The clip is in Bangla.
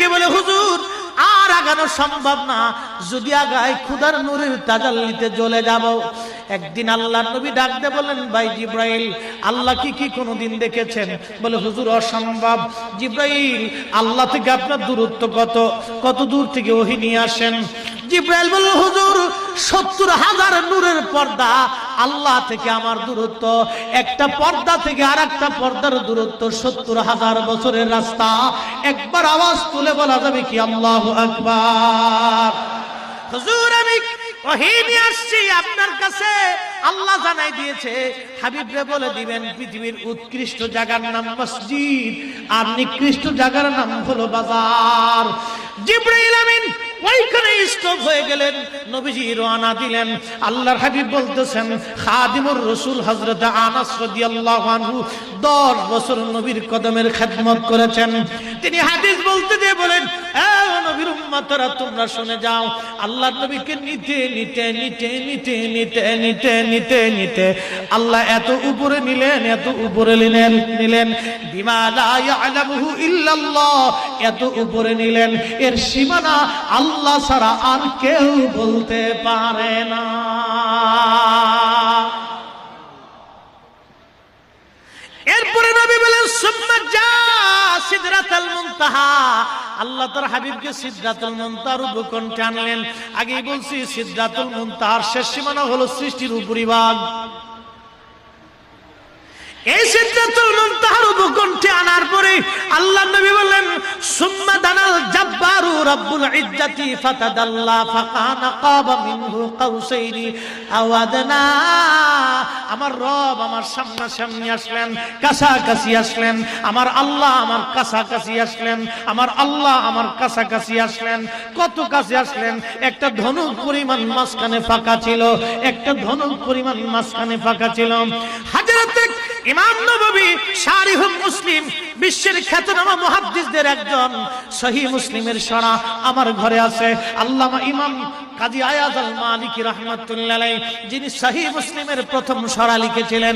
ডেকে বলে, হুজুর আর আগানো সম্ভব না, যদি আগায় খোদার নূরের তাজাল্লিতে জ্বলে যাব। একদিন আল্লাহর নবী ডাক দিয়ে বলেন, ভাই জিব্রাইল, আল্লাহ কি কোনোদিন দেখেছেন? বলে, হুজুর অসম্ভব। জিব্রাইল, আল্লাহ থেকে আপনার দূরত্ব কত দূর থেকে ওহী নিয়ে আসেন? জিব্রাইল বলল, হুজুর 70,000 নূরের পর্দা আল্লাহ থেকে আমার দূরত্ব, একটা পর্দা থেকে আর একটা পর্দার দূরত্ব 70,000 বছরের রাস্তা। একবার আওয়াজ তুলে বলা যাবে কি আল্লাহু আকবার? হুজুর আমি ওহী নিয়ে আসছি আপনার কাছে, আল্লাহ জানাই দিয়েছে হাবিবরে বলে দিবেন পৃথিবীর উৎকৃষ্ট জায়গার নাম মসজিদ আর নিকৃষ্ট জায়গার নাম হলো বাজার। জিবরাইল আমিন ওইখানে স্টপ হয়ে গেলেন, নবীজি রওনা দিলেন। আল্লাহর হাবিব বলতেছেন, খাদিমুর রাসূল হযরত আনাস রাদিয়াল্লাহু আনহু 10 বছর নবীর কদমের খেদমত করেছেন। তিনি হাদিস বলতে দিয়ে বলেন, এ নবীর উম্মতরা তোমরা শুনে যাও, আল্লাহর নবীকে নিতে আল্লাহ এত উপরে নিলেন বিমা লা ইয়ালামুহু ইল্লাল্লাহ, এত উপরে নিলেন এর সীমানা আল্লাহ ছাড়া আর কেউ বলতে পারে না। এরপরে নবী বলেন, সুম্মা জা সিদরাতুল মুনতাহা, আল্লাহ তার হাবিবকে সিদরাতুল মুনতাহার উপকণ্ঠে আনলেন। আগেই বলছি সিদরাতুল মুনতাহার শেষ সীমানা হলো সৃষ্টির উপরিভাগ। এই সিদরাতুল মুনতাহার উপকণ্ঠে আনার পরে আল্লাহ নবী বললেন, সুম্মা দানাল জাব্বারু রাব্বুল ইজ্জাতি ফাতাদাল্লা ফাকানা কাবা মিনহু কাউসাইনি আও আদনা। আমার রব আমার সামনাসামনি আসলেন, কাছাকাছি আসলেন, আমার আল্লাহ আমার কাছাকাছি আসলেন, আমার আল্লাহ আমার কাছাকাছি আসলেন। কত কাছে আসলেন? একটা ধনুক পরিমাণ মাঝখানে ফাঁকা ছিল, একটা ধনুক পরিমাণ মাঝখানে ফাঁকা ছিল। হযরত ইমাম নববী শারিহুল মুসলিম, বিশ্বের খ্যাতনামা মুহাদ্দিসদের একজন, সহিহ মুসলিমের শরা আমার ঘরে আছে। আল্লামা ইমাম কাজী আয়াজ আল মালিকি রাহমাতুল্লাহ আলাইহি, যিনি সহিহ মুসলিমের প্রথম শরা লিখেছিলেন।